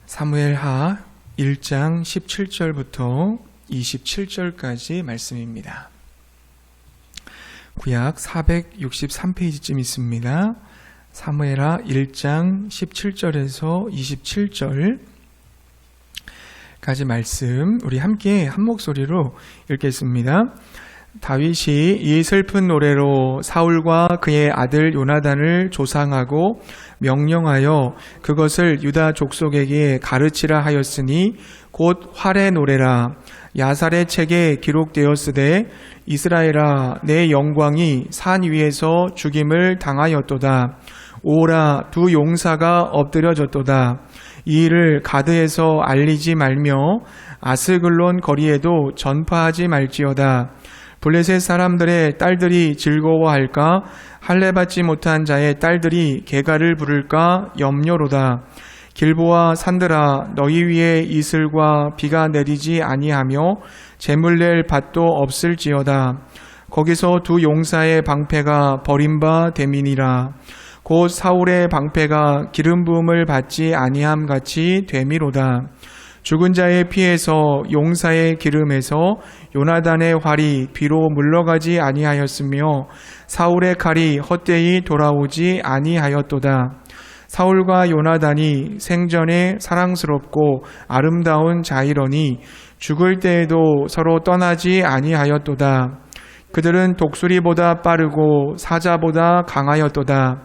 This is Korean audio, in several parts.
사무엘하 1장 17절부터 27절까지 말씀입니다. 구약 463페이지쯤 있습니다. 사무엘하 1장 17절에서 27절까지 말씀 우리 함께 한 목소리로 읽겠습니다. 다윗이 이 슬픈 노래로 사울과 그의 아들 요나단을 조상하고 명령하여 그것을 유다 족속에게 가르치라 하였으니 곧 활의 노래라. 야살의 책에 기록되었으되 이스라엘아 내 영광이 산 위에서 죽임을 당하였도다. 오라 두 용사가 엎드려졌도다. 이 일을 가드에서 알리지 말며 아스글론 거리에도 전파하지 말지어다. 블레셋 사람들의 딸들이 즐거워할까? 할례 받지 못한 자의 딸들이 개가를 부를까? 염려로다. 길보아 산들아 너희 위에 이슬과 비가 내리지 아니하며 재물 낼 밭도 없을지어다. 거기서 두 용사의 방패가 버림바 됨이니라. 곧 사울의 방패가 기름 부음을 받지 아니함 같이 됨이로다. 죽은 자의 피에서 용사의 기름에서 요나단의 활이 비로 물러가지 아니하였으며 사울의 칼이 헛되이 돌아오지 아니하였도다. 사울과 요나단이 생전에 사랑스럽고 아름다운 자이러니 죽을 때에도 서로 떠나지 아니하였도다. 그들은 독수리보다 빠르고 사자보다 강하였도다.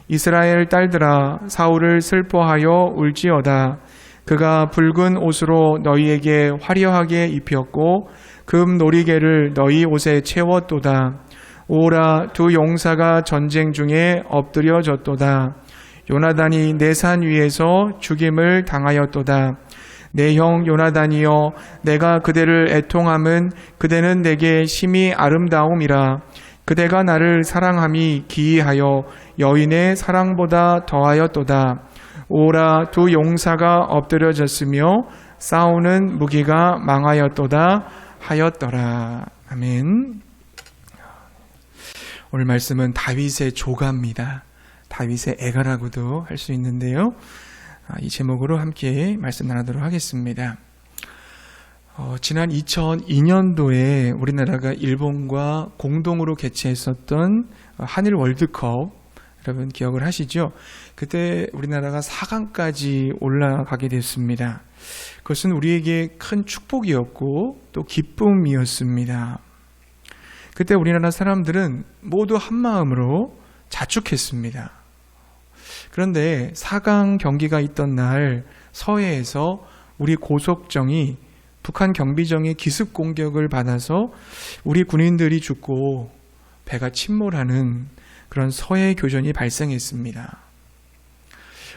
이스라엘 딸들아 사울을 슬퍼하여 울지어다. 그가 붉은 옷으로 너희에게 화려하게 입혔고 금 놀이개를 너희 옷에 채웠도다. 오라 두 용사가 전쟁 중에 엎드려졌도다. 요나단이 내 산 위에서 죽임을 당하였도다. 내 형 요나단이여 내가 그대를 애통함은 그대는 내게 심히 아름다움이라. 그대가 나를 사랑함이 기이하여 여인의 사랑보다 더하였도다. 오라 두 용사가 엎드려졌으며 싸우는 무기가 망하였도다 하였더라. 아멘. 오늘 말씀은 다윗의 조가입니다. 다윗의 애가라고도 할 수 있는데요. 이 제목으로 함께 말씀 나누도록 하겠습니다. 지난 2002년도에 우리나라가 일본과 공동으로 개최했었던 한일 월드컵 여러분 기억을 하시죠? 그때 우리나라가 4강까지 올라가게 됐습니다. 그것은 우리에게 큰 축복이었고 또 기쁨이었습니다. 그때 우리나라 사람들은 모두 한마음으로 자축했습니다. 그런데 4강 경기가 있던 날 서해에서 우리 고속정이 북한 경비정의 기습 공격을 받아서 우리 군인들이 죽고 배가 침몰하는 그런 서해 교전이 발생했습니다.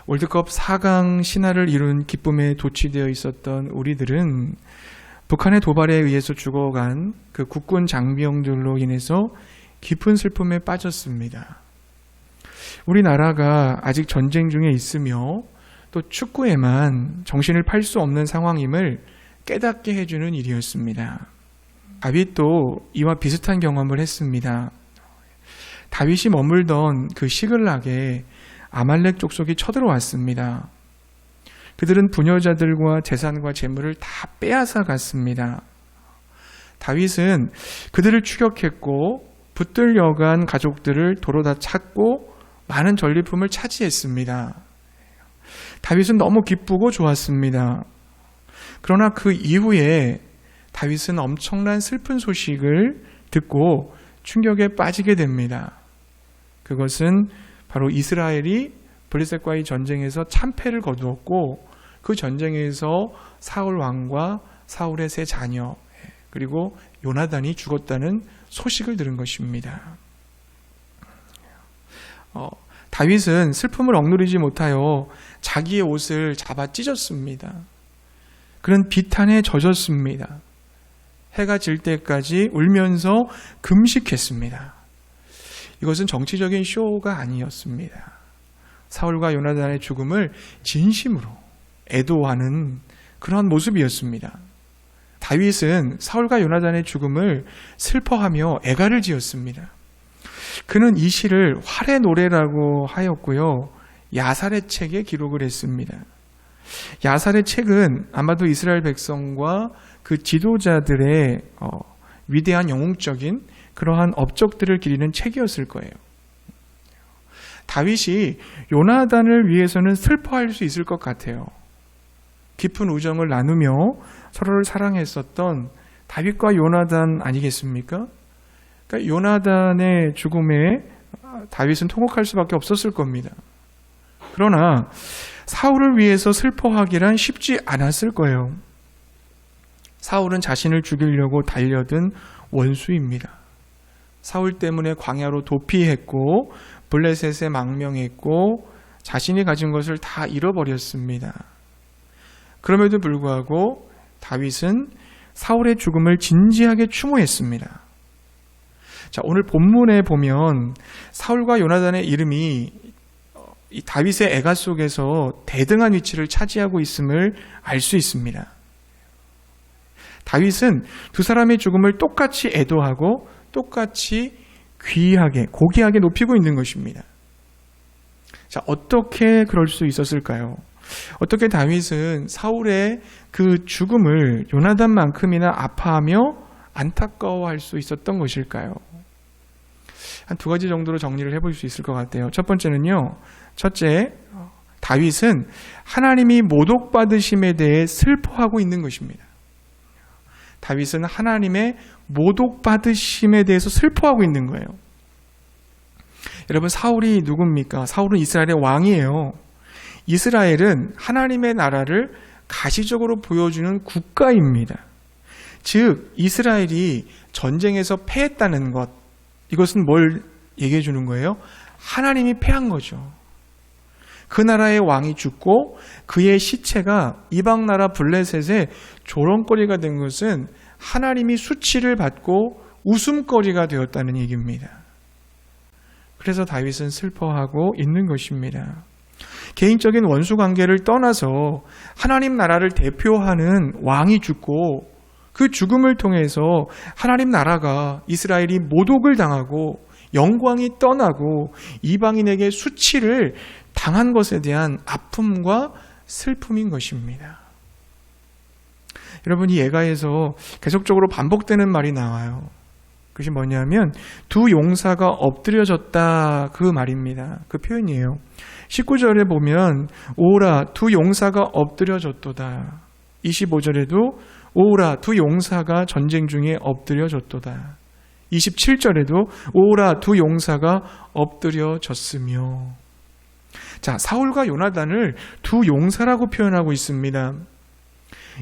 월드컵 4강 신화를 이룬 기쁨에 도취되어 있었던 우리들은 북한의 도발에 의해서 죽어간 그 국군 장병들로 인해서 깊은 슬픔에 빠졌습니다. 우리나라가 아직 전쟁 중에 있으며 또 축구에만 정신을 팔 수 없는 상황임을 깨닫게 해주는 일이었습니다. 다윗도 이와 비슷한 경험을 했습니다. 다윗이 머물던 그 시글락에 아말렉 족속이 쳐들어왔습니다. 그들은 부녀자들과 재산과 재물을 다 빼앗아 갔습니다. 다윗은 그들을 추격했고 붙들려간 가족들을 도로 다 찾고 많은 전리품을 차지했습니다. 다윗은 너무 기쁘고 좋았습니다. 그러나 그 이후에 다윗은 엄청난 슬픈 소식을 듣고 충격에 빠지게 됩니다. 그것은 바로 이스라엘이 블레셋과의 전쟁에서 참패를 거두었고 그 전쟁에서 사울 왕과 사울의 세 자녀 그리고 요나단이 죽었다는 소식을 들은 것입니다. 다윗은 슬픔을 억누르지 못하여 자기의 옷을 잡아 찢었습니다. 그는 비탄에 젖었습니다. 해가 질 때까지 울면서 금식했습니다. 이것은 정치적인 쇼가 아니었습니다. 사울과 요나단의 죽음을 진심으로 애도하는 그런 모습이었습니다. 다윗은 사울과 요나단의 죽음을 슬퍼하며 애가를 지었습니다. 그는 이 시를 활의 노래라고 하였고요. 야살의 책에 기록을 했습니다. 야살의 책은 아마도 이스라엘 백성과 그 지도자들의 위대한 영웅적인 그러한 업적들을 기리는 책이었을 거예요. 다윗이 요나단을 위해서는 슬퍼할 수 있을 것 같아요. 깊은 우정을 나누며 서로를 사랑했었던 다윗과 요나단 아니겠습니까? 그러니까 요나단의 죽음에 다윗은 통곡할 수밖에 없었을 겁니다. 그러나 사울을 위해서 슬퍼하기란 쉽지 않았을 거예요. 사울은 자신을 죽이려고 달려든 원수입니다. 사울 때문에 광야로 도피했고 블레셋에 망명했고 자신이 가진 것을 다 잃어버렸습니다. 그럼에도 불구하고 다윗은 사울의 죽음을 진지하게 추모했습니다. 자, 오늘 본문에 보면 사울과 요나단의 이름이 이 다윗의 애가 속에서 대등한 위치를 차지하고 있음을 알 수 있습니다. 다윗은 두 사람의 죽음을 똑같이 애도하고 똑같이 귀하게, 고귀하게 높이고 있는 것입니다. 자, 어떻게 그럴 수 있었을까요? 어떻게 다윗은 사울의 그 죽음을 요나단만큼이나 아파하며 안타까워할 수 있었던 것일까요? 한 두 가지 정도로 정리를 해볼 수 있을 것 같아요. 첫 번째는요, 다윗은 하나님이 모독받으심에 대해 슬퍼하고 있는 것입니다. 다윗은 하나님의 모독받으심에 대해서 슬퍼하고 있는 거예요. 여러분, 사울이 누굽니까? 사울은 이스라엘의 왕이에요. 이스라엘은 하나님의 나라를 가시적으로 보여주는 국가입니다. 즉, 이스라엘이 전쟁에서 패했다는 것, 이것은 뭘 얘기해 주는 거예요? 하나님이 패한 거죠. 그 나라의 왕이 죽고 그의 시체가 이방 나라 블레셋의 조롱거리가 된 것은 하나님이 수치를 받고 웃음거리가 되었다는 얘기입니다. 그래서 다윗은 슬퍼하고 있는 것입니다. 개인적인 원수 관계를 떠나서 하나님 나라를 대표하는 왕이 죽고 그 죽음을 통해서 하나님 나라가, 이스라엘이 모독을 당하고 영광이 떠나고 이방인에게 수치를 당한 것에 대한 아픔과 슬픔인 것입니다. 여러분, 이 예가에서 계속적으로 반복되는 말이 나와요. 그것이 뭐냐면 두 용사가 엎드려졌다, 그 말입니다. 그 표현이에요. 19절에 보면 오라 두 용사가 엎드려졌도다. 25절에도 오라 두 용사가 전쟁 중에 엎드려졌도다. 27절에도 오라 두 용사가 엎드려졌으며. 자, 사울과 요나단을 두 용사라고 표현하고 있습니다.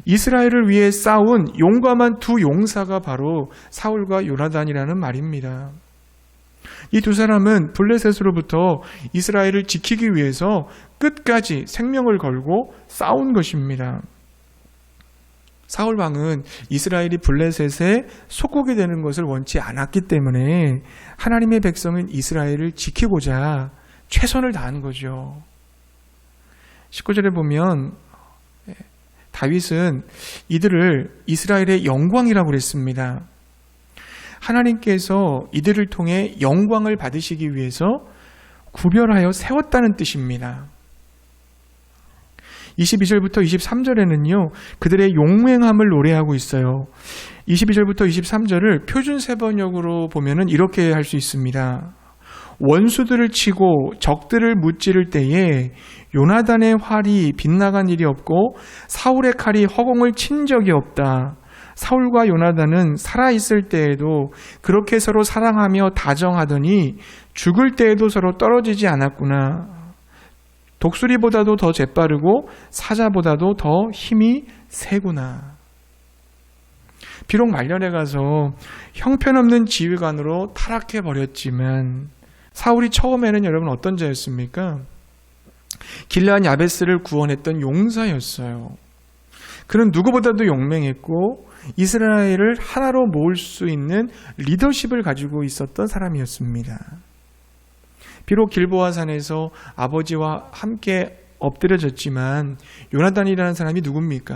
이스라엘을 위해 싸운 용감한 두 용사가 바로 사울과 요나단이라는 말입니다. 이 두 사람은 블레셋으로부터 이스라엘을 지키기 위해서 끝까지 생명을 걸고 싸운 것입니다. 사울 왕은 이스라엘이 블레셋의 속국이 되는 것을 원치 않았기 때문에 하나님의 백성인 이스라엘을 지키고자 최선을 다한 거죠. 19절에 보면 다윗은 이들을 이스라엘의 영광이라고 그랬습니다. 하나님께서 이들을 통해 영광을 받으시기 위해서 구별하여 세웠다는 뜻입니다. 22절부터 23절에는요, 그들의 용맹함을 노래하고 있어요. 22절부터 23절을 표준 세번역으로 보면은 이렇게 할 수 있습니다. 원수들을 치고 적들을 무찌를 때에 요나단의 활이 빗나간 일이 없고 사울의 칼이 허공을 친 적이 없다. 사울과 요나단은 살아있을 때에도 그렇게 서로 사랑하며 다정하더니 죽을 때에도 서로 떨어지지 않았구나. 독수리보다도 더 재빠르고 사자보다도 더 힘이 세구나. 비록 말년에 가서 형편없는 지휘관으로 타락해버렸지만 사울이 처음에는 여러분 어떤 자였습니까? 길르앗 야베스를 구원했던 용사였어요. 그는 누구보다도 용맹했고 이스라엘을 하나로 모을 수 있는 리더십을 가지고 있었던 사람이었습니다. 비록 길보아 산에서 아버지와 함께 엎드려졌지만 요나단이라는 사람이 누굽니까?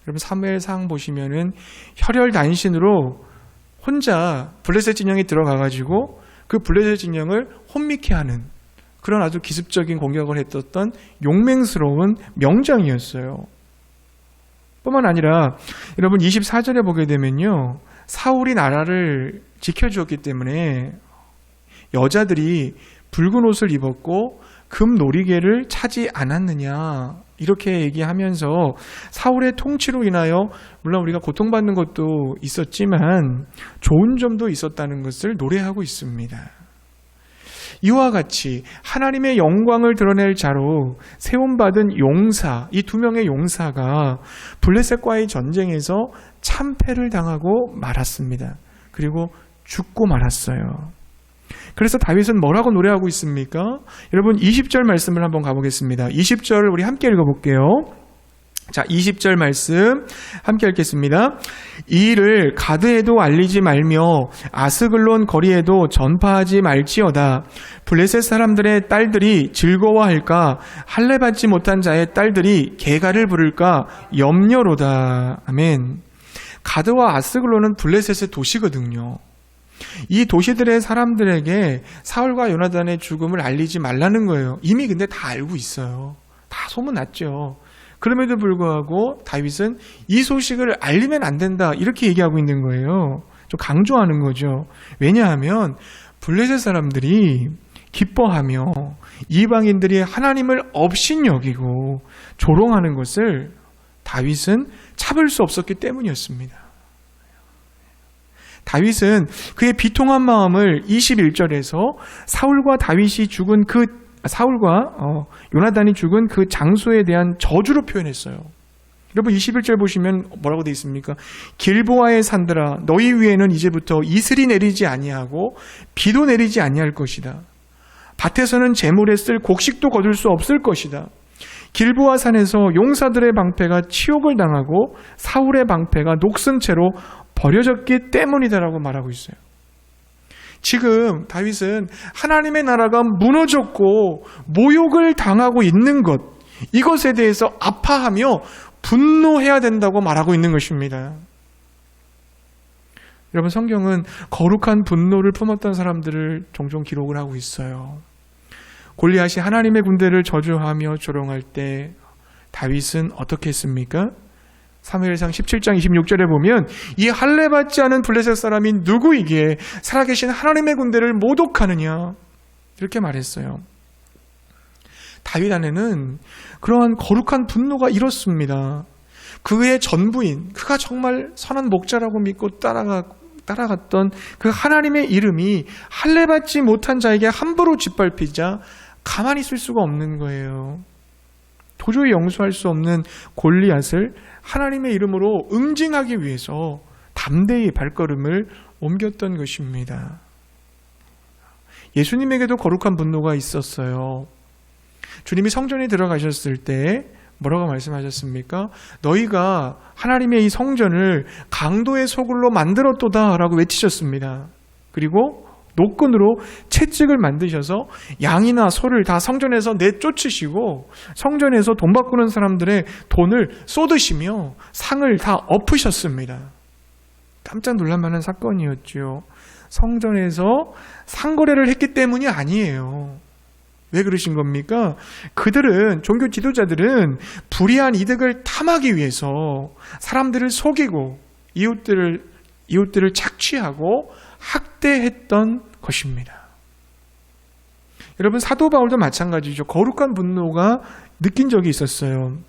여러분 사무엘상 보시면은 혈혈단신으로 혼자 블레셋 진영에 들어가가지고 그 블레셋 진영을 혼미케 하는 그런 아주 기습적인 공격을 했었던 용맹스러운 명장이었어요. 뿐만 아니라 여러분 24절에 보게 되면요, 사울이 나라를 지켜주었기 때문에 여자들이 붉은 옷을 입었고 금 놀이개를 차지 않았느냐, 이렇게 얘기하면서 사울의 통치로 인하여 물론 우리가 고통받는 것도 있었지만 좋은 점도 있었다는 것을 노래하고 있습니다. 이와 같이 하나님의 영광을 드러낼 자로 세움받은 용사, 이 두 명의 용사가 블레셋과의 전쟁에서 참패를 당하고 말았습니다. 그리고 죽고 말았어요. 그래서 다윗은 뭐라고 노래하고 있습니까? 여러분 20절 말씀을 한번 가보겠습니다. 20절을 우리 함께 읽어볼게요. 자, 20절 말씀 함께 읽겠습니다. 이 일을 가드에도 알리지 말며 아스글론 거리에도 전파하지 말지어다. 블레셋 사람들의 딸들이 즐거워할까? 할례 받지 못한 자의 딸들이 개가를 부를까? 염려로다. 아멘. 가드와 아스글론은 블레셋의 도시거든요. 이 도시들의 사람들에게 사울과 요나단의 죽음을 알리지 말라는 거예요. 이미 근데 다 알고 있어요. 다 소문났죠. 그럼에도 불구하고 다윗은 이 소식을 알리면 안 된다, 이렇게 얘기하고 있는 거예요. 좀 강조하는 거죠. 왜냐하면 블레셋 사람들이 기뻐하며 이방인들이 하나님을 업신여기고 조롱하는 것을 다윗은 참을 수 없었기 때문이었습니다. 다윗은 그의 비통한 마음을 21절에서 사울과 요나단이 죽은 그 장소에 대한 저주로 표현했어요. 여러분 21절 보시면 뭐라고 되어 있습니까? 길보아의 산들아, 너희 위에는 이제부터 이슬이 내리지 아니하고 비도 내리지 아니할 것이다. 밭에서는 재물에 쓸 곡식도 거둘 수 없을 것이다. 길보아 산에서 용사들의 방패가 치욕을 당하고 사울의 방패가 녹슨 채로 버려졌기 때문이다라고 말하고 있어요. 지금 다윗은 하나님의 나라가 무너졌고 모욕을 당하고 있는 것, 이것에 대해서 아파하며 분노해야 된다고 말하고 있는 것입니다. 여러분, 성경은 거룩한 분노를 품었던 사람들을 종종 기록을 하고 있어요. 골리앗이 하나님의 군대를 저주하며 조롱할 때 다윗은 어떻게 했습니까? 사무엘상 17장 26절에 보면 이 할례 받지 않은 블레셋 사람이 누구이기에 살아계신 하나님의 군대를 모독하느냐, 이렇게 말했어요. 다윗 안에는 그러한 거룩한 분노가 일었습니다. 그의 전부인, 그가 정말 선한 목자라고 믿고 따라갔던 그 하나님의 이름이 할례 받지 못한 자에게 함부로 짓밟히자 가만히 있을 수가 없는 거예요. 도저히 용서할 수 없는 골리앗을 하나님의 이름으로 응징하기 위해서 담대히 발걸음을 옮겼던 것입니다. 예수님에게도 거룩한 분노가 있었어요. 주님이 성전에 들어가셨을 때 뭐라고 말씀하셨습니까? 너희가 하나님의 이 성전을 강도의 소굴로 만들었도다 라고 외치셨습니다. 그리고 노끈으로 채찍을 만드셔서 양이나 소를 다 성전에서 내쫓으시고 성전에서 돈 바꾸는 사람들의 돈을 쏟으시며 상을 다 엎으셨습니다. 깜짝 놀랄만한 사건이었죠. 성전에서 상거래를 했기 때문이 아니에요. 왜 그러신 겁니까? 그들은, 종교 지도자들은 불이한 이득을 탐하기 위해서 사람들을 속이고 이웃들을 착취하고 학대했던 것입니다. 여러분, 사도 바울도 마찬가지죠. 거룩한 분노가 느낀 적이 있었어요.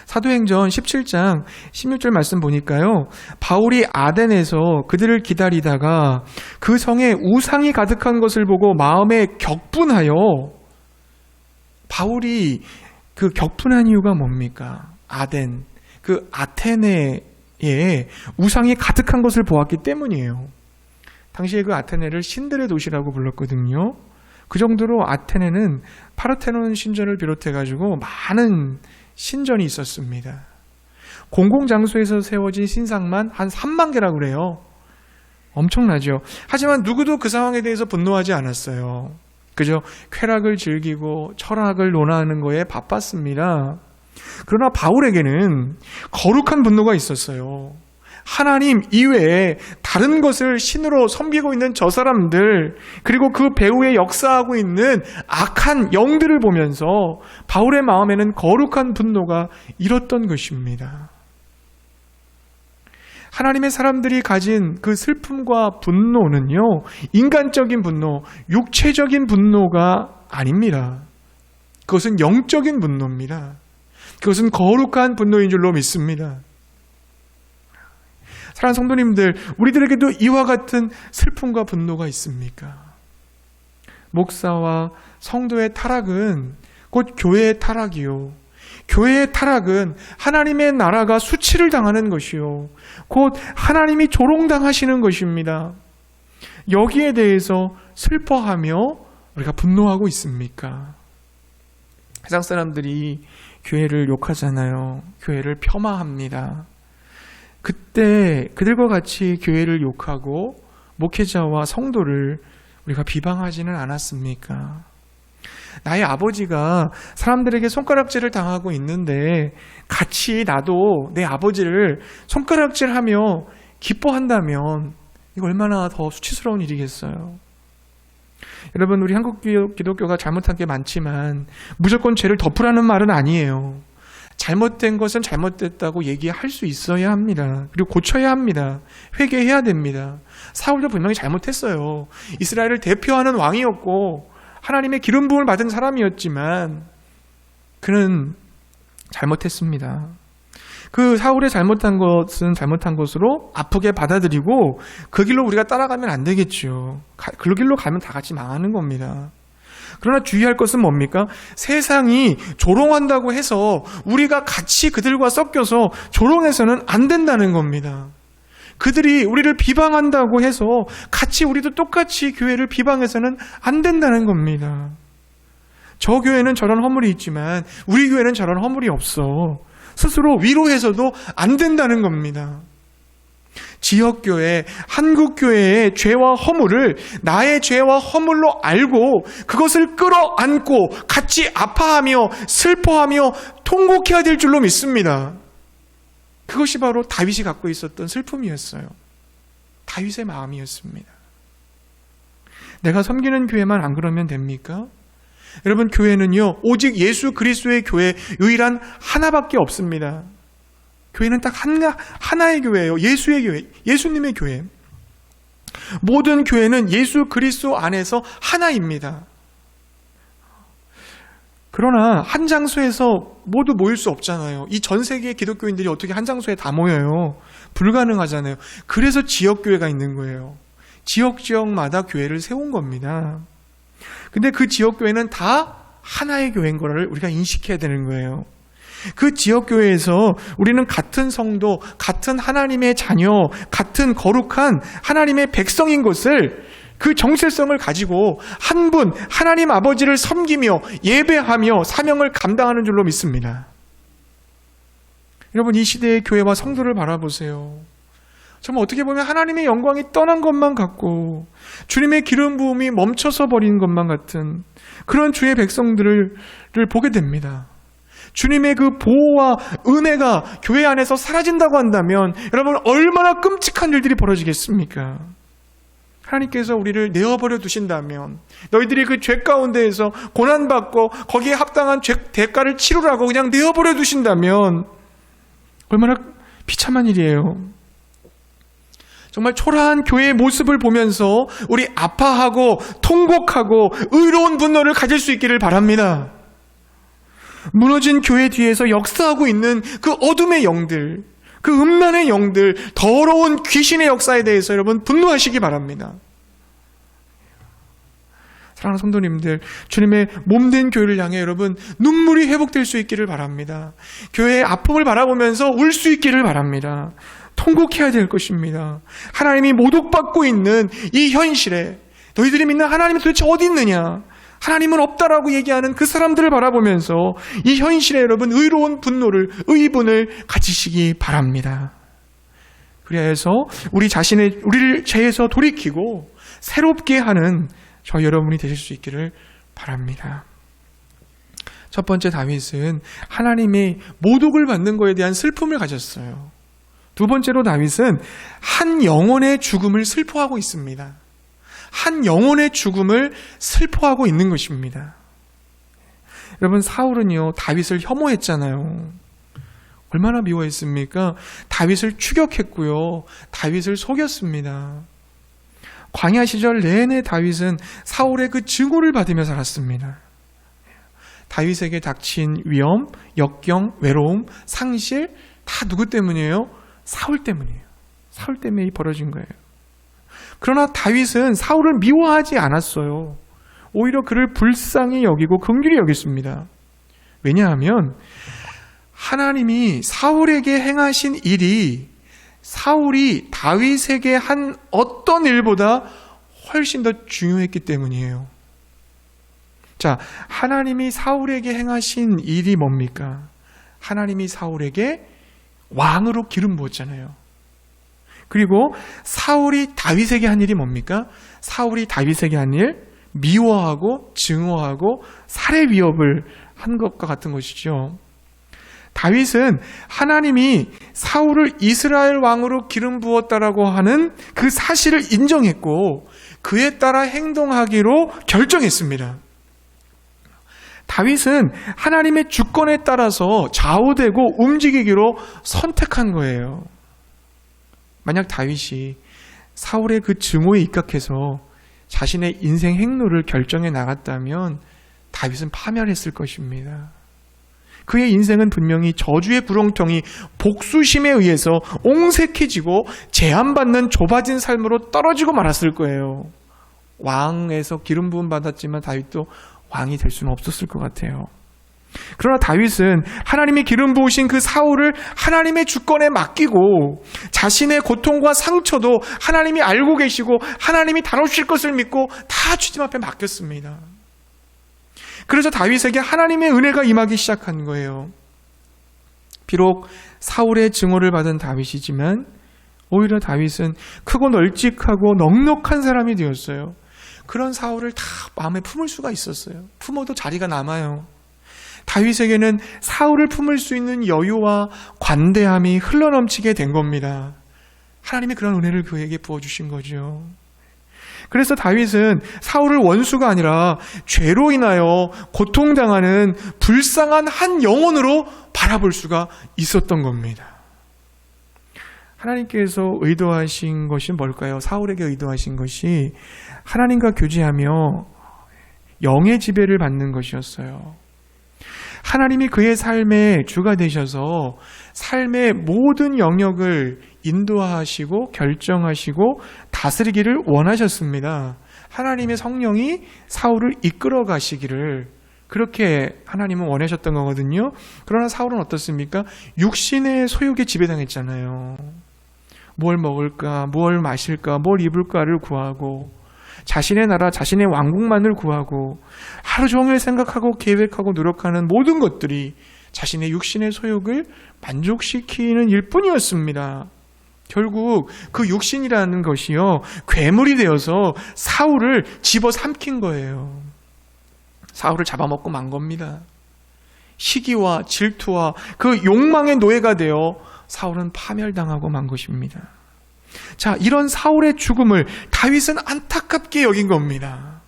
사도행전 17장 16절 말씀 보니까요, 바울이 아덴에서 그들을 기다리다가 그 성에 우상이 가득한 것을 보고 마음에 격분하여, 바울이 그 격분한 이유가 뭡니까? 아덴, 그 아테네에 우상이 가득한 것을 보았기 때문이에요. 당시에 그 아테네를 신들의 도시라고 불렀거든요. 그 정도로 아테네는 파르테논 신전을 비롯해가지고 많은 신전이 있었습니다. 공공장소에서 세워진 신상만 한 3만 개라고 그래요. 엄청나죠. 하지만 누구도 그 상황에 대해서 분노하지 않았어요. 그저 쾌락을 즐기고 철학을 논하는 거에 바빴습니다. 그러나 바울에게는 거룩한 분노가 있었어요. 하나님 이외에 다른 것을 신으로 섬기고 있는 저 사람들, 그리고 그 배후에 역사하고 있는 악한 영들을 보면서 바울의 마음에는 거룩한 분노가 일었던 것입니다. 하나님의 사람들이 가진 그 슬픔과 분노는요, 인간적인 분노, 육체적인 분노가 아닙니다. 그것은 영적인 분노입니다. 그것은 거룩한 분노인 줄로 믿습니다. 사랑하는 성도님들, 우리들에게도 이와 같은 슬픔과 분노가 있습니까? 목사와 성도의 타락은 곧 교회의 타락이요, 교회의 타락은 하나님의 나라가 수치를 당하는 것이요, 곧 하나님이 조롱당하시는 것입니다. 여기에 대해서 슬퍼하며 우리가 분노하고 있습니까? 세상 사람들이 교회를 욕하잖아요. 교회를 폄하합니다. 그때 그들과 같이 교회를 욕하고 목회자와 성도를 우리가 비방하지는 않았습니까? 나의 아버지가 사람들에게 손가락질을 당하고 있는데 같이 나도 내 아버지를 손가락질하며 기뻐한다면 이거 얼마나 더 수치스러운 일이겠어요. 여러분, 우리 한국 기독교가 잘못한 게 많지만 무조건 죄를 덮으라는 말은 아니에요. 잘못된 것은 잘못됐다고 얘기할 수 있어야 합니다. 그리고 고쳐야 합니다. 회개해야 됩니다. 사울도 분명히 잘못했어요. 이스라엘을 대표하는 왕이었고 하나님의 기름 부음을 받은 사람이었지만 그는 잘못했습니다. 그 사울의 잘못한 것은 잘못한 것으로 아프게 받아들이고 그 길로 우리가 따라가면 안 되겠죠. 그 길로 가면 다 같이 망하는 겁니다. 그러나 주의할 것은 뭡니까? 세상이 조롱한다고 해서 우리가 같이 그들과 섞여서 조롱해서는 안 된다는 겁니다. 그들이 우리를 비방한다고 해서 같이 우리도 똑같이 교회를 비방해서는 안 된다는 겁니다. 저 교회는 저런 허물이 있지만 우리 교회는 저런 허물이 없어. 스스로 위로해서도 안 된다는 겁니다. 지역교회, 한국교회의 죄와 허물을 나의 죄와 허물로 알고 그것을 끌어안고 같이 아파하며 슬퍼하며 통곡해야 될 줄로 믿습니다. 그것이 바로 다윗이 갖고 있었던 슬픔이었어요. 다윗의 마음이었습니다. 내가 섬기는 교회만 안 그러면 됩니까? 여러분, 교회는요, 오직 예수 그리스도의 교회 유일한 하나밖에 없습니다. 교회는 딱 하나의 교회예요. 예수의 교회, 예수님의 교회. 모든 교회는 예수 그리스도 안에서 하나입니다. 그러나 한 장소에서 모두 모일 수 없잖아요. 이 전 세계의 기독교인들이 어떻게 한 장소에 다 모여요? 불가능하잖아요. 그래서 지역교회가 있는 거예요. 지역마다 교회를 세운 겁니다. 근데 그 지역교회는 다 하나의 교회인 거를 우리가 인식해야 되는 거예요. 그 지역교회에서 우리는 같은 성도, 같은 하나님의 자녀, 같은 거룩한 하나님의 백성인 것을, 그 정체성을 가지고 한 분 하나님 아버지를 섬기며 예배하며 사명을 감당하는 줄로 믿습니다. 여러분, 이 시대의 교회와 성도를 바라보세요. 정말 어떻게 보면 하나님의 영광이 떠난 것만 같고 주님의 기름 부음이 멈춰서 버린 것만 같은 그런 주의 백성들을 보게 됩니다. 주님의 그 보호와 은혜가 교회 안에서 사라진다고 한다면 여러분, 얼마나 끔찍한 일들이 벌어지겠습니까? 하나님께서 우리를 내어버려 두신다면, 너희들이 그 죄 가운데에서 고난받고 거기에 합당한 대가를 치르라고 그냥 내어버려 두신다면 얼마나 비참한 일이에요. 정말 초라한 교회의 모습을 보면서 우리 아파하고 통곡하고 의로운 분노를 가질 수 있기를 바랍니다. 무너진 교회 뒤에서 역사하고 있는 그 어둠의 영들, 그 음란의 영들, 더러운 귀신의 역사에 대해서 여러분 분노하시기 바랍니다. 사랑하는 성도님들, 주님의 몸된 교회를 향해 여러분 눈물이 회복될 수 있기를 바랍니다. 교회의 아픔을 바라보면서 울 수 있기를 바랍니다. 통곡해야 될 것입니다. 하나님이 모독받고 있는 이 현실에 너희들이 믿는 하나님이 도대체 어디 있느냐? 하나님은 없다라고 얘기하는 그 사람들을 바라보면서 이 현실에 여러분 의로운 분노를, 의분을 가지시기 바랍니다. 그래서 우리를 죄에서 돌이키고 새롭게 하는 저 여러분이 되실 수 있기를 바랍니다. 첫 번째, 다윗은 하나님의 모독을 받는 것에 대한 슬픔을 가졌어요. 두 번째로 다윗은 한 영혼의 죽음을 슬퍼하고 있습니다. 한 영혼의 죽음을 슬퍼하고 있는 것입니다. 여러분, 사울은요, 다윗을 혐오했잖아요. 얼마나 미워했습니까? 다윗을 추격했고요. 다윗을 속였습니다. 광야 시절 내내 다윗은 사울의 그 증오를 받으며 살았습니다. 다윗에게 닥친 위험, 역경, 외로움, 상실 다 누구 때문이에요? 사울 때문이에요. 사울 때문에 벌어진 거예요. 그러나 다윗은 사울을 미워하지 않았어요. 오히려 그를 불쌍히 여기고 긍휼히 여겼습니다. 왜냐하면 하나님이 사울에게 행하신 일이 사울이 다윗에게 한 어떤 일보다 훨씬 더 중요했기 때문이에요. 자, 하나님이 사울에게 행하신 일이 뭡니까? 하나님이 사울에게 왕으로 기름 부었잖아요. 그리고 사울이 다윗에게 한 일이 뭡니까? 사울이 다윗에게 한 일, 미워하고 증오하고 살해 위협을 한 것과 같은 것이죠. 다윗은 하나님이 사울을 이스라엘 왕으로 기름 부었다라고 하는 그 사실을 인정했고 그에 따라 행동하기로 결정했습니다. 다윗은 하나님의 주권에 따라서 좌우되고 움직이기로 선택한 거예요. 만약 다윗이 사울의 그 증오에 입각해서 자신의 인생 행로를 결정해 나갔다면 다윗은 파멸했을 것입니다. 그의 인생은 분명히 저주의 구렁텅이 복수심에 의해서 옹색해지고 제한받는 좁아진 삶으로 떨어지고 말았을 거예요. 왕에서 기름 부음 받았지만 다윗도 왕이 될 수는 없었을 것 같아요. 그러나 다윗은 하나님이 기름 부으신 그 사울을 하나님의 주권에 맡기고 자신의 고통과 상처도 하나님이 알고 계시고 하나님이 다루실 것을 믿고 다 주님 앞에 맡겼습니다. 그래서 다윗에게 하나님의 은혜가 임하기 시작한 거예요. 비록 사울의 증오를 받은 다윗이지만 오히려 다윗은 크고 널찍하고 넉넉한 사람이 되었어요. 그런 사울을 다 마음에 품을 수가 있었어요. 품어도 자리가 남아요. 다윗에게는 사울을 품을 수 있는 여유와 관대함이 흘러넘치게 된 겁니다. 하나님이 그런 은혜를 그에게 부어주신 거죠. 그래서 다윗은 사울을 원수가 아니라 죄로 인하여 고통당하는 불쌍한 한 영혼으로 바라볼 수가 있었던 겁니다. 하나님께서 의도하신 것이 뭘까요? 사울에게 의도하신 것이 하나님과 교제하며 영의 지배를 받는 것이었어요. 하나님이 그의 삶의 주가 되셔서 삶의 모든 영역을 인도하시고 결정하시고 다스리기를 원하셨습니다. 하나님의 성령이 사울을 이끌어 가시기를 그렇게 하나님은 원하셨던 거거든요. 그러나 사울은 어떻습니까? 육신의 소욕에 지배당했잖아요. 뭘 먹을까, 뭘 마실까, 뭘 입을까를 구하고 자신의 나라, 자신의 왕국만을 구하고 하루 종일 생각하고 계획하고 노력하는 모든 것들이 자신의 육신의 소욕을 만족시키는 일뿐이었습니다. 결국 그 육신이라는 것이요, 괴물이 되어서 사울을 집어삼킨 거예요. 사울을 잡아먹고 만 겁니다. 시기와 질투와 그 욕망의 노예가 되어 사울은 파멸당하고 만 것입니다. 자, 이런 사울의 죽음을 다윗은 안타깝게 여긴 겁니다.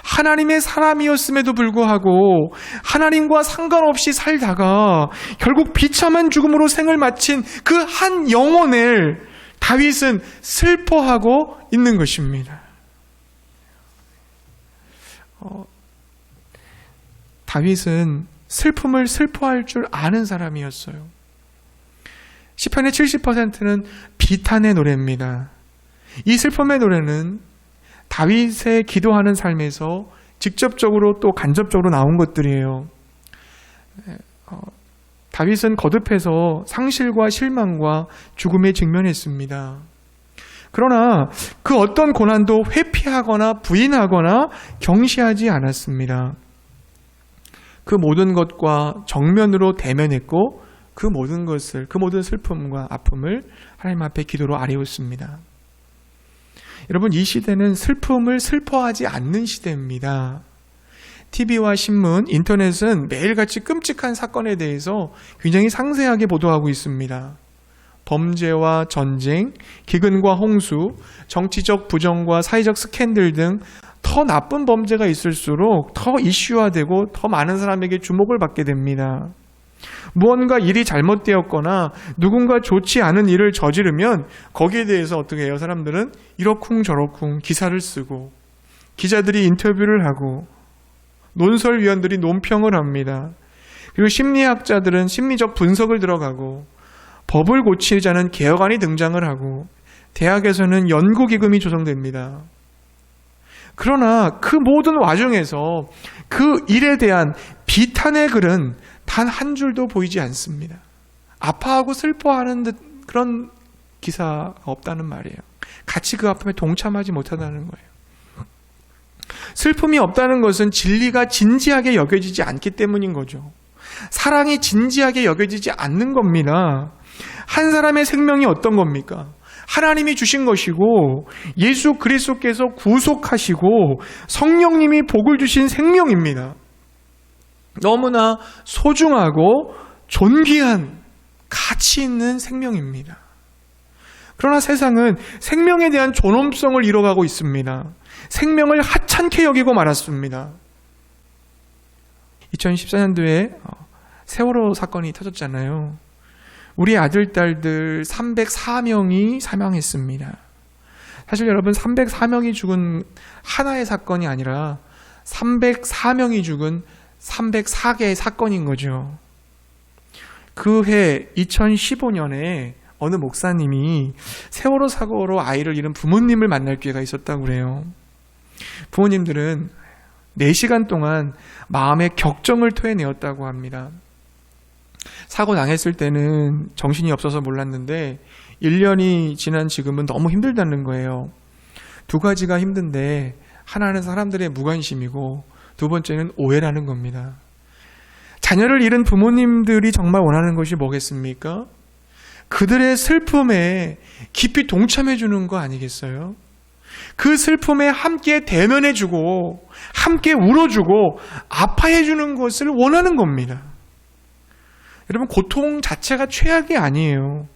하나님의 사람이었음에도 불구하고 하나님과 상관없이 살다가 결국 비참한 죽음으로 생을 마친 그 한 영혼을 다윗은 슬퍼하고 있는 것입니다. 다윗은 슬픔을 슬퍼할 줄 아는 사람이었어요. 시편의 70%는 비탄의 노래입니다. 이 슬픔의 노래는 다윗의 기도하는 삶에서 직접적으로 또 간접적으로 나온 것들이에요. 다윗은 거듭해서 상실과 실망과 죽음에 직면했습니다. 그러나 그 어떤 고난도 회피하거나 부인하거나 경시하지 않았습니다. 그 모든 것과 정면으로 대면했고 그 모든 것을, 그 모든 슬픔과 아픔을 하나님 앞에 기도로 아뢰었습니다. 여러분, 이 시대는 슬픔을 슬퍼하지 않는 시대입니다. TV와 신문, 인터넷은 매일같이 끔찍한 사건에 대해서 굉장히 상세하게 보도하고 있습니다. 범죄와 전쟁, 기근과 홍수, 정치적 부정과 사회적 스캔들 등 더 나쁜 범죄가 있을수록 더 이슈화되고 더 많은 사람에게 주목을 받게 됩니다. 무언가 일이 잘못되었거나 누군가 좋지 않은 일을 저지르면 거기에 대해서 어떻게 해요? 사람들은 이러쿵저러쿵 기사를 쓰고 기자들이 인터뷰를 하고 논설위원들이 논평을 합니다. 그리고 심리학자들은 심리적 분석을 들어가고 법을 고치자는 개혁안이 등장을 하고 대학에서는 연구기금이 조성됩니다. 그러나 그 모든 와중에서 그 일에 대한 비탄의 글은 단 한 줄도 보이지 않습니다. 아파하고 슬퍼하는 듯 그런 기사가 없다는 말이에요. 같이 그 아픔에 동참하지 못한다는 거예요. 슬픔이 없다는 것은 진리가 진지하게 여겨지지 않기 때문인 거죠. 사랑이 진지하게 여겨지지 않는 겁니다. 한 사람의 생명이 어떤 겁니까? 하나님이 주신 것이고 예수 그리스도께서 구속하시고 성령님이 복을 주신 생명입니다. 너무나 소중하고 존귀한 가치 있는 생명입니다. 그러나 세상은 생명에 대한 존엄성을 잃어가고 있습니다. 생명을 하찮게 여기고 말았습니다. 2014년도에 세월호 사건이 터졌잖아요. 우리 아들, 딸들 304명이 사망했습니다. 사실 여러분 304명이 죽은 하나의 사건이 아니라 304명이 죽은 304개의 사건인 거죠. 그 해 2015년에 어느 목사님이 세월호 사고로 아이를 잃은 부모님을 만날 기회가 있었다고 그래요. 부모님들은 4시간 동안 마음의 격정을 토해내었다고 합니다. 사고 당했을 때는 정신이 없어서 몰랐는데 1년이 지난 지금은 너무 힘들다는 거예요. 두 가지가 힘든데 하나는 사람들의 무관심이고 두 번째는 오해라는 겁니다. 자녀를 잃은 부모님들이 정말 원하는 것이 뭐겠습니까? 그들의 슬픔에 깊이 동참해 주는 거 아니겠어요? 그 슬픔에 함께 대면해 주고 함께 울어주고 아파해 주는 것을 원하는 겁니다. 여러분, 고통 자체가 최악이 아니에요.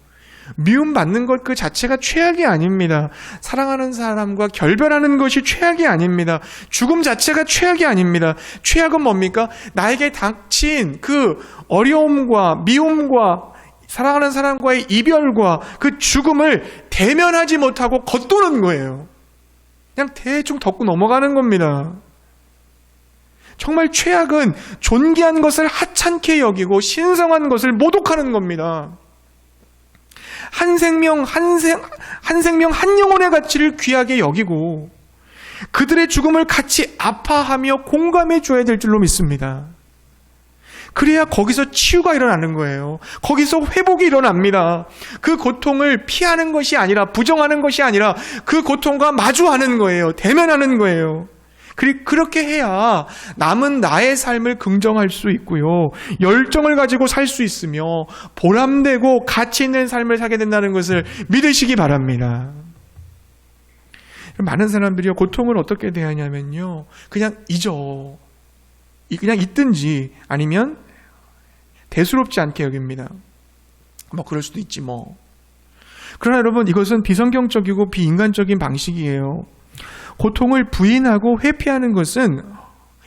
미움받는 것 그 자체가 최악이 아닙니다. 사랑하는 사람과 결별하는 것이 최악이 아닙니다. 죽음 자체가 최악이 아닙니다. 최악은 뭡니까? 나에게 닥친 그 어려움과 미움과 사랑하는 사람과의 이별과 그 죽음을 대면하지 못하고 겉도는 거예요. 그냥 대충 덮고 넘어가는 겁니다. 정말 최악은 존귀한 것을 하찮게 여기고 신성한 것을 모독하는 겁니다. 한 생명, 한 영혼의 가치를 귀하게 여기고 그들의 죽음을 같이 아파하며 공감해 줘야 될 줄로 믿습니다. 그래야 거기서 치유가 일어나는 거예요. 거기서 회복이 일어납니다. 그 고통을 피하는 것이 아니라, 부정하는 것이 아니라 그 고통과 마주하는 거예요. 대면하는 거예요. 그렇게 해야 남은 나의 삶을 긍정할 수 있고요. 열정을 가지고 살 수 있으며 보람되고 가치 있는 삶을 살게 된다는 것을 믿으시기 바랍니다. 많은 사람들이 고통을 어떻게 대하냐면요. 그냥 잊어. 그냥 잊든지 아니면 대수롭지 않게 여깁니다. 그럴 수도 있지 뭐. 그러나 여러분, 이것은 비성경적이고 비인간적인 방식이에요. 고통을 부인하고 회피하는 것은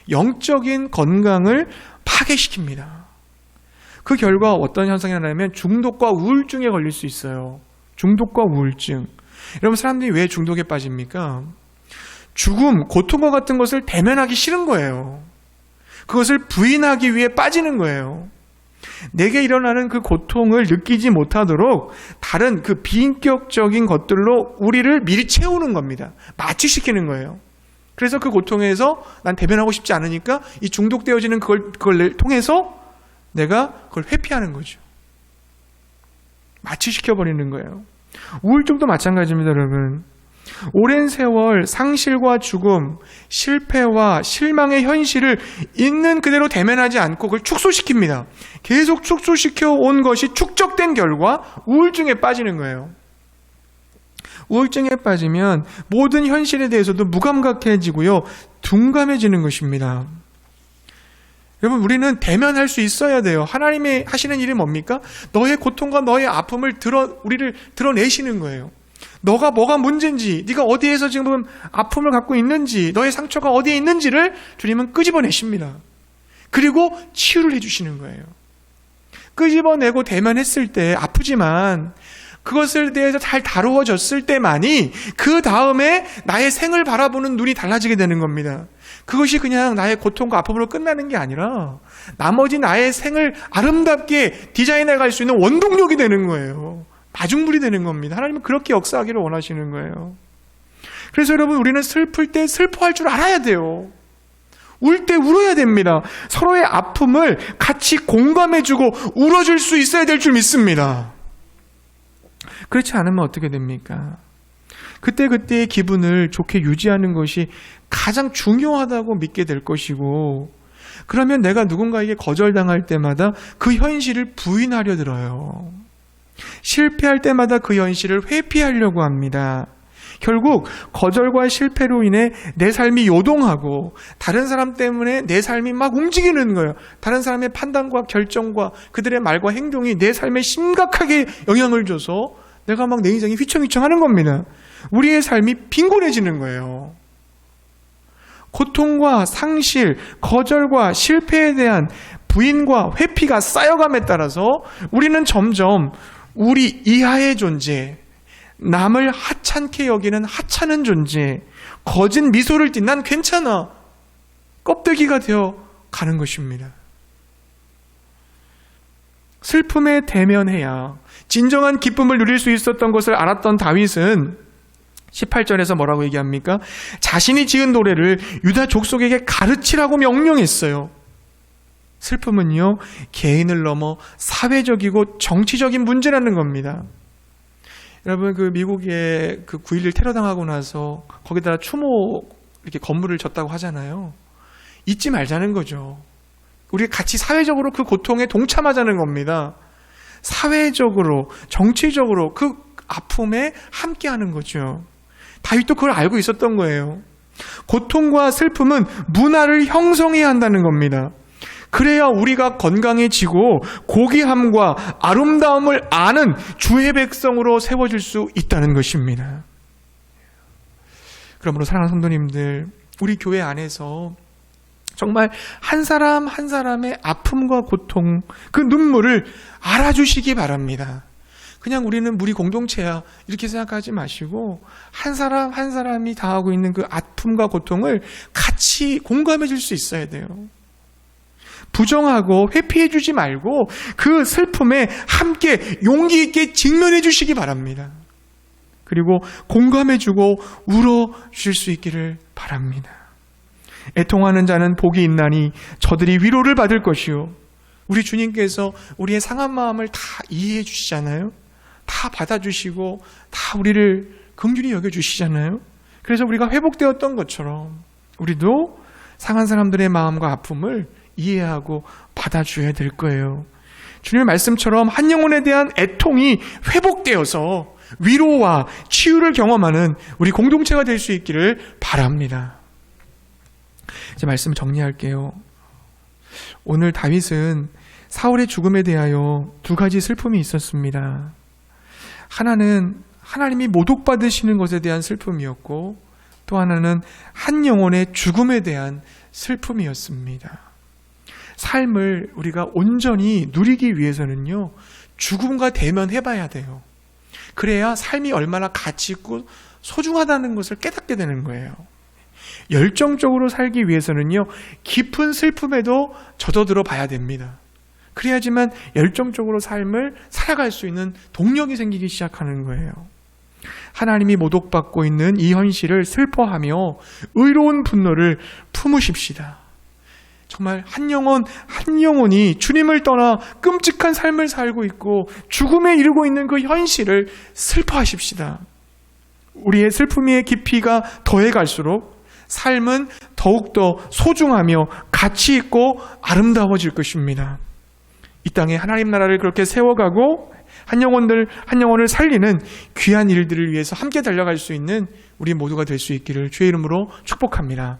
영적인 건강을 파괴시킵니다. 그 결과 어떤 현상이 나냐면 중독과 우울증에 걸릴 수 있어요. 중독과 우울증. 여러분, 사람들이 왜 중독에 빠집니까? 죽음, 고통과 같은 것을 대면하기 싫은 거예요. 그것을 부인하기 위해 빠지는 거예요. 내게 일어나는 그 고통을 느끼지 못하도록 다른 그 비인격적인 것들로 우리를 미리 채우는 겁니다. 마취시키는 거예요. 그래서 그 고통에서 난 대변하고 싶지 않으니까 이 중독되어지는 그걸 통해서 내가 그걸 회피하는 거죠. 마취시켜버리는 거예요. 우울증도 마찬가지입니다, 여러분. 오랜 세월 상실과 죽음, 실패와 실망의 현실을 있는 그대로 대면하지 않고 그걸 축소시킵니다. 계속 축소시켜 온 것이 축적된 결과 우울증에 빠지는 거예요. 우울증에 빠지면 모든 현실에 대해서도 무감각해지고요, 둔감해지는 것입니다. 여러분, 우리는 대면할 수 있어야 돼요. 하나님이 하시는 일이 뭡니까? 너의 고통과 너의 아픔을 우리를 드러내시는 거예요. 너가 뭐가 문제인지, 네가 어디에서 지금 아픔을 갖고 있는지, 너의 상처가 어디에 있는지를 주님은 끄집어내십니다. 그리고 치유를 해주시는 거예요. 끄집어내고 대면했을 때 아프지만 그것을 대해서 잘 다루어졌을 때만이 그 다음에 나의 생을 바라보는 눈이 달라지게 되는 겁니다. 그것이 그냥 나의 고통과 아픔으로 끝나는 게 아니라 나머지 나의 생을 아름답게 디자인해 갈 수 있는 원동력이 되는 거예요. 마중물이 되는 겁니다. 하나님은 그렇게 역사하기를 원하시는 거예요. 그래서 여러분, 우리는 슬플 때 슬퍼할 줄 알아야 돼요. 울 때 울어야 됩니다. 서로의 아픔을 같이 공감해주고 울어줄 수 있어야 될 줄 믿습니다. 그렇지 않으면 어떻게 됩니까? 그때그때의 기분을 좋게 유지하는 것이 가장 중요하다고 믿게 될 것이고, 그러면 내가 누군가에게 거절당할 때마다 그 현실을 부인하려 들어요. 실패할 때마다 그 현실을 회피하려고 합니다. 결국 거절과 실패로 인해 내 삶이 요동하고 다른 사람 때문에 내 삶이 막 움직이는 거예요. 다른 사람의 판단과 결정과 그들의 말과 행동이 내 삶에 심각하게 영향을 줘서 내가 막 내 인생이 휘청휘청하는 겁니다. 우리의 삶이 빈곤해지는 거예요. 고통과 상실, 거절과 실패에 대한 부인과 회피가 쌓여감에 따라서 우리는 점점 우리 이하의 존재, 남을 하찮게 여기는 하찮은 존재, 거짓 미소를 띤 난 괜찮아, 껍데기가 되어 가는 것입니다. 슬픔에 대면해야 진정한 기쁨을 누릴 수 있었던 것을 알았던 다윗은 18절에서 뭐라고 얘기합니까? 자신이 지은 노래를 유다 족속에게 가르치라고 명령했어요. 슬픔은요, 개인을 넘어 사회적이고 정치적인 문제라는 겁니다. 여러분, 그 미국의 그 9.11 테러 당하고 나서 거기다 추모 이렇게 건물을 졌다고 하잖아요. 잊지 말자는 거죠. 우리 같이 사회적으로 그 고통에 동참하자는 겁니다. 사회적으로, 정치적으로 그 아픔에 함께하는 거죠. 다윗도 그걸 알고 있었던 거예요. 고통과 슬픔은 문화를 형성해야 한다는 겁니다. 그래야 우리가 건강해지고 고귀함과 아름다움을 아는 주의 백성으로 세워질 수 있다는 것입니다. 그러므로 사랑하는 성도님들, 우리 교회 안에서 정말 한 사람 한 사람의 아픔과 고통, 그 눈물을 알아주시기 바랍니다. 그냥 우리는 우리 공동체야 이렇게 생각하지 마시고 한 사람 한 사람이 당하고 있는 그 아픔과 고통을 같이 공감해 줄 수 있어야 돼요. 부정하고 회피해 주지 말고 그 슬픔에 함께 용기 있게 직면해 주시기 바랍니다. 그리고 공감해 주고 울어 주실 수 있기를 바랍니다. 애통하는 자는 복이 있나니 저들이 위로를 받을 것이요. 우리 주님께서 우리의 상한 마음을 다 이해해 주시잖아요. 다 받아주시고 다 우리를 긍휼히 여겨주시잖아요. 그래서 우리가 회복되었던 것처럼 우리도 상한 사람들의 마음과 아픔을 이해하고 받아줘야 될 거예요. 주님의 말씀처럼 한 영혼에 대한 애통이 회복되어서 위로와 치유를 경험하는 우리 공동체가 될 수 있기를 바랍니다. 이제 말씀 정리할게요. 오늘 다윗은 사울의 죽음에 대하여 두 가지 슬픔이 있었습니다. 하나는 하나님이 모독받으시는 것에 대한 슬픔이었고, 또 하나는 한 영혼의 죽음에 대한 슬픔이었습니다. 삶을 우리가 온전히 누리기 위해서는요, 죽음과 대면해봐야 돼요. 그래야 삶이 얼마나 가치 있고 소중하다는 것을 깨닫게 되는 거예요. 열정적으로 살기 위해서는요, 깊은 슬픔에도 젖어들어 봐야 됩니다. 그래야지만 열정적으로 삶을 살아갈 수 있는 동력이 생기기 시작하는 거예요. 하나님이 모독받고 있는 이 현실을 슬퍼하며 의로운 분노를 품으십시다. 정말 한 영혼이 주님을 떠나 끔찍한 삶을 살고 있고 죽음에 이르고 있는 그 현실을 슬퍼하십시다. 우리의 슬픔의 깊이가 더해갈수록 삶은 더욱더 소중하며 가치 있고 아름다워질 것입니다. 이 땅에 하나님 나라를 그렇게 세워가고 한 영혼을 살리는 귀한 일들을 위해서 함께 달려갈 수 있는 우리 모두가 될 수 있기를 주의 이름으로 축복합니다.